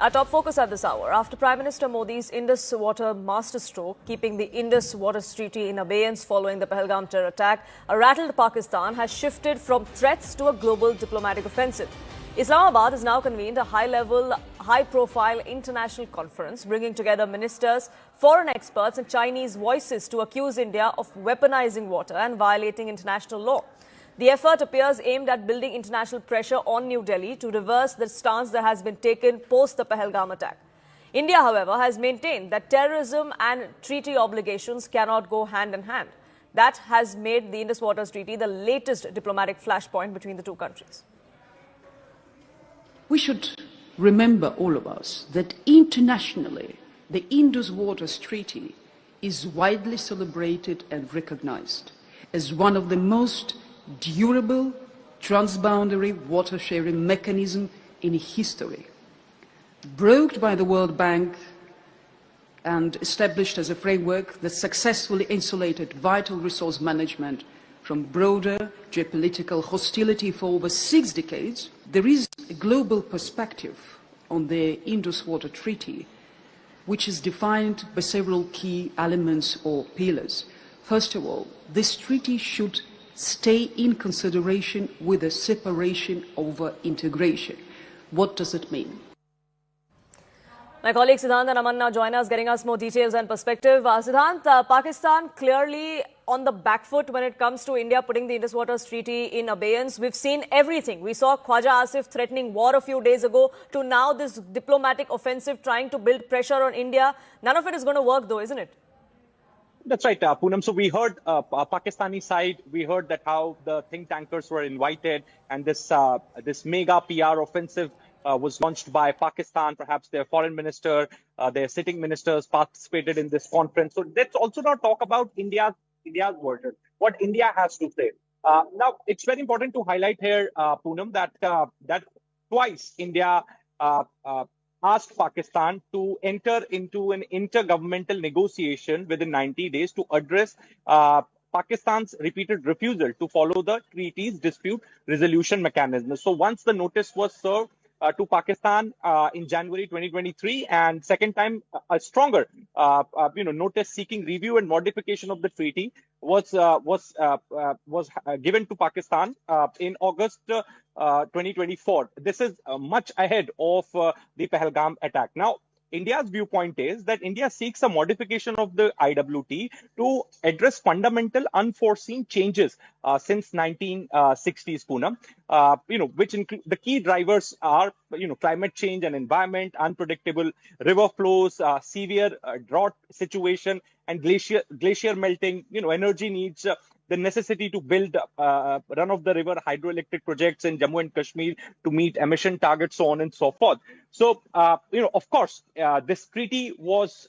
Our top focus at this hour. After Prime Minister Modi's Indus water masterstroke, keeping the Indus water treaty in abeyance following the Pahalgam terror attack, a rattled Pakistan has shifted from threats to a global diplomatic offensive. Islamabad has now convened a high-level, high-profile international conference, bringing together ministers, foreign experts and Chinese voices to accuse India of weaponizing water and violating international law. The effort appears aimed at building international pressure on New Delhi to reverse the stance that has been taken post the Pahalgam attack. India, however, has maintained that terrorism and treaty obligations cannot go hand in hand. That has made the Indus Waters Treaty the latest diplomatic flashpoint between the two countries. We should remember, all of us, that internationally, the Indus Waters Treaty is widely celebrated and recognized as one of the most durable transboundary water sharing mechanism in history. Brokered by the World Bank and established as a framework that successfully insulated vital resource management from broader geopolitical hostility for over 6 decades, there is a global perspective on the Indus Water Treaty, which is defined by several key elements or pillars. First of all, this treaty should stay in consideration with a separation over integration. What does it mean? My colleague Siddhant and Aman now join us, getting us more details and perspective. Siddhant, Pakistan clearly on the back foot when it comes to India putting the Indus Waters Treaty in abeyance. We've seen everything. We saw Khwaja Asif threatening war a few days ago to now this diplomatic offensive trying to build pressure on India. None of it is going to work though, isn't it? That's right, Poonam. So we heard Pakistani side, we heard that how the think tankers were invited and this mega PR offensive was launched by Pakistan. Perhaps their foreign minister, their sitting ministers participated in this conference. So let's also now talk about India's version, what India has to say. Now, it's very important to highlight here, Poonam, that twice India asked Pakistan to enter into an intergovernmental negotiation within 90 days to address Pakistan's repeated refusal to follow the treaty's dispute resolution mechanism. So once the notice was served to Pakistan in January 2023, and second time a stronger notice seeking review and modification of the treaty was given to Pakistan in August 2024. This is much ahead of the Pahalgam attack. Now, India's viewpoint is that India seeks a modification of the IWT to address fundamental unforeseen changes since 1960s, Poonam. Which include the key drivers are, climate change and environment, unpredictable river flows, severe drought situation, and glacier melting, energy needs, the necessity to build run-of-the-river hydroelectric projects in Jammu and Kashmir to meet emission targets, so on and so forth. So, of course, this treaty was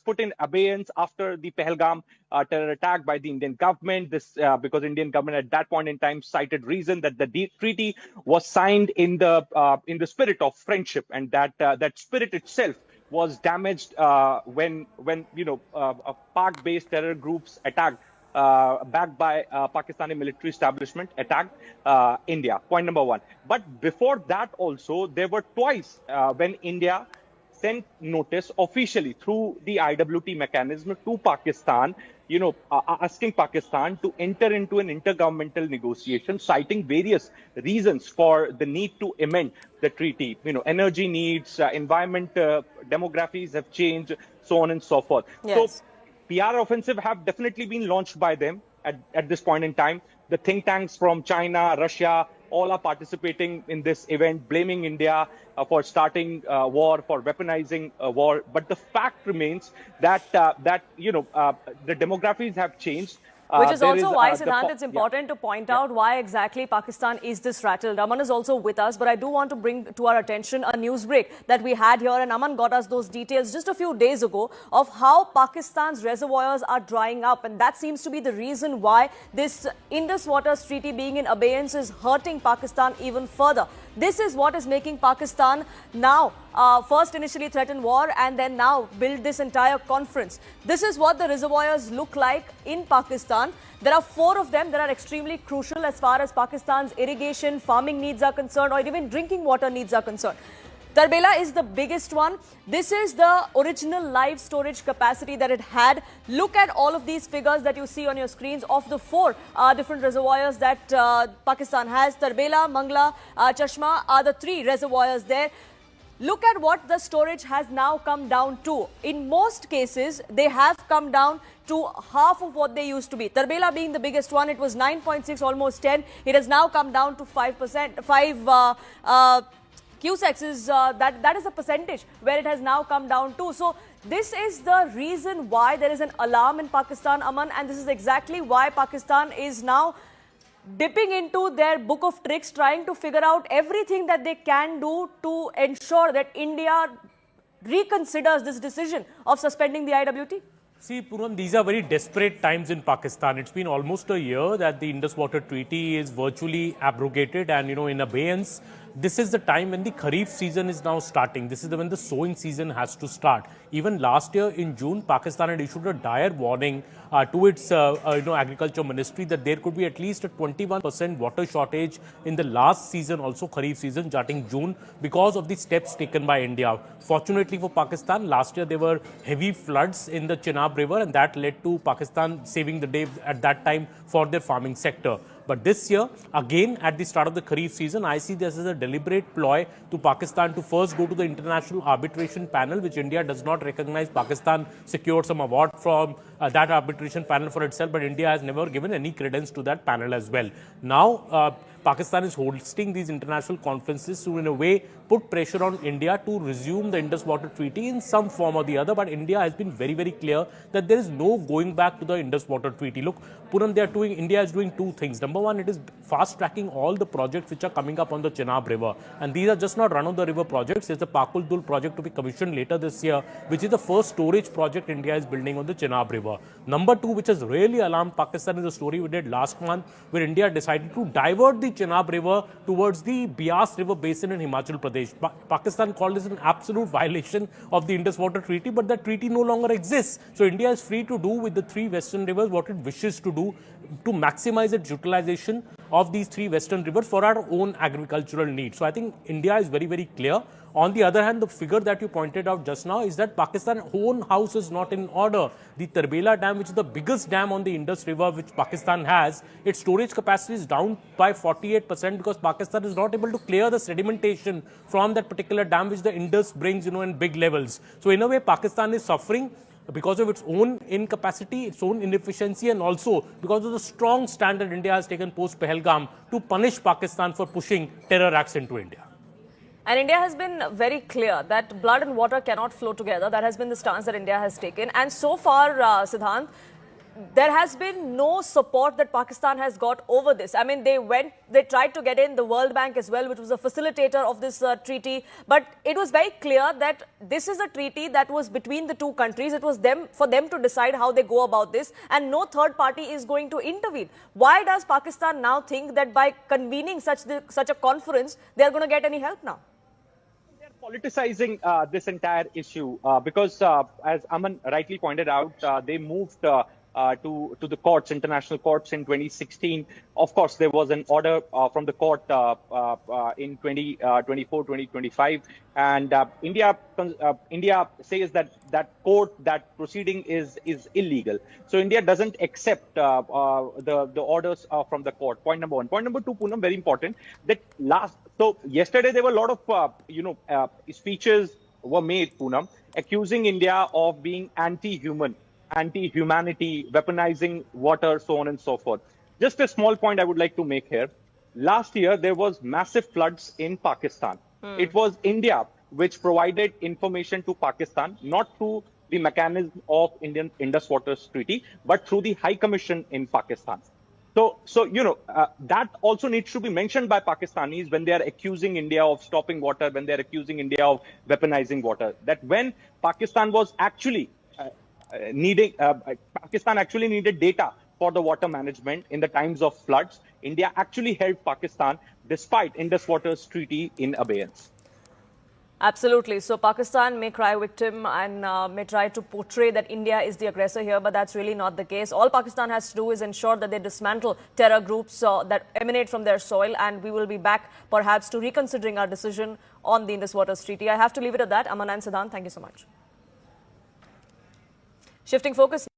put in abeyance after the Pahalgam terror attack by the Indian government. This because Indian government at that point in time cited reason that the treaty was signed in the spirit of friendship, and that spirit itself was damaged when PAK-based terror groups attacked. Backed by Pakistani military establishment attacked India. Point number one. But before that also, there were twice when India sent notice officially through the IWT mechanism to Pakistan, asking Pakistan to enter into an intergovernmental negotiation, citing various reasons for the need to amend the treaty. Energy needs, environment, demographies have changed, so on and so forth. Yes. So, PR offensive have definitely been launched by them at this point in time. The think tanks from China, Russia, all are participating in this event, blaming India for starting war, for weaponizing war. But the fact remains that the demographies have changed. Which is also why, Siddhant, it's important to point out why exactly Pakistan is this rattled. Aman is also with us, but I do want to bring to our attention a news break that we had here, and Aman got us those details just a few days ago of how Pakistan's reservoirs are drying up, and that seems to be the reason why this Indus Waters Treaty being in abeyance is hurting Pakistan even further. This is what is making Pakistan now first initially threaten war and then now build this entire conference. This is what the reservoirs look like in Pakistan. There are 4 of them that are extremely crucial as far as Pakistan's irrigation, farming needs are concerned, or even drinking water needs are concerned. Tarbela is the biggest one. This is the original live storage capacity that it had. Look at all of these figures that you see on your screens of the four different reservoirs that Pakistan has. Tarbela, Mangla, Chashma are the three reservoirs there. Look at what the storage has now come down to. In most cases, they have come down to half of what they used to be. Tarbela being the biggest one, it was 9.6, almost 10. It has now come down to 5%, 5 Cusecs is that is a percentage where it has now come down to. So this is the reason why there is an alarm in Pakistan, Aman, and this is exactly why Pakistan is now dipping into their book of tricks, trying to figure out everything that they can do to ensure that India reconsiders this decision of suspending the IWT. See, Poonam, these are very desperate times in Pakistan. It's been almost a year that the Indus Water Treaty is virtually abrogated and, in abeyance. This is the time when the Kharif season is now starting. This is when the sowing season has to start. Even last year in June, Pakistan had issued a dire warning to its agriculture ministry that there could be at least a 21% water shortage in the last season, also Kharif season, starting June, because of the steps taken by India. Fortunately for Pakistan, last year there were heavy floods in the Chenab River, and that led to Pakistan saving the day at that time for their farming sector. But this year, again, at the start of the Kharif season, I see this as a deliberate ploy to Pakistan to first go to the International Arbitration Panel, which India does not recognize. Pakistan secured some award from that arbitration panel for itself, but India has never given any credence to that panel as well. Now, Pakistan is hosting these international conferences to, in a way, put pressure on India to resume the Indus Water Treaty in some form or the other. But India has been very, very clear that there is no going back to the Indus Water Treaty. Look, Poonam, India is doing two things. Number one, it is fast-tracking all the projects which are coming up on the Chenab River. And these are just not run-of-the-river projects. There's the Pakul-Dul project to be commissioned later this year, which is the first storage project India is building on the Chenab River. Number two, which has really alarmed Pakistan, is a story we did last month, where India decided to divert the Chenab River towards the Bias River basin in Himachal Pradesh. Pakistan called this an absolute violation of the Indus Water Treaty, but that treaty no longer exists. So India is free to do with the three western rivers what it wishes to do to maximize its utilization of these three western rivers for our own agricultural needs. So I think India is very, very clear. On the other hand, the figure that you pointed out just now is that Pakistan's own house is not in order. The Tarbela Dam, which is the biggest dam on the Indus River, which Pakistan has, its storage capacity is down by 48% because Pakistan is not able to clear the sedimentation from that particular dam, which the Indus brings, in big levels. So in a way, Pakistan is suffering because of its own incapacity, its own inefficiency, and also because of the strong stand that India has taken post-Pahalgam to punish Pakistan for pushing terror acts into India. And India has been very clear that blood and water cannot flow together. That has been the stance that India has taken. And so far, Siddhant, there has been no support that Pakistan has got over this. I mean, they tried to get in the World Bank as well, which was a facilitator of this treaty. But it was very clear that this is a treaty that was between the two countries. It was for them to decide how they go about this, and no third party is going to intervene. Why does Pakistan now think that by convening such a conference, they are going to get any help now? They're politicizing this entire issue because, as Aman rightly pointed out, they moved to the courts, international courts in 2016. Of course, there was an order from the court in 2024, 2025, and India says that that proceeding is illegal. So India doesn't accept the orders from the court. Point number one. Point number two, Poonam, very important. So yesterday there were a lot of speeches were made, Poonam, accusing India of being anti-human, anti-humanity, weaponizing water, so on and so forth. Just a small point I would like to make here. Last year, there was massive floods in Pakistan. It was India which provided information to Pakistan, not through the mechanism of Indian Indus Water Treaty, but through the High Commission in Pakistan. So that also needs to be mentioned by Pakistanis when they are accusing India of stopping water, when they are accusing India of weaponizing water. That when Pakistan was actually Pakistan actually needed data for the water management in the times of floods, India actually helped Pakistan despite Indus Water Treaty in abeyance. Absolutely. So Pakistan may cry victim and may try to portray that India is the aggressor here, but that's really not the case. All Pakistan has to do is ensure that they dismantle terror groups that emanate from their soil, and we will be back perhaps to reconsidering our decision on the Indus Waters Treaty. I have to leave it at that. Aman and Siddhant, thank you so much. Shifting focus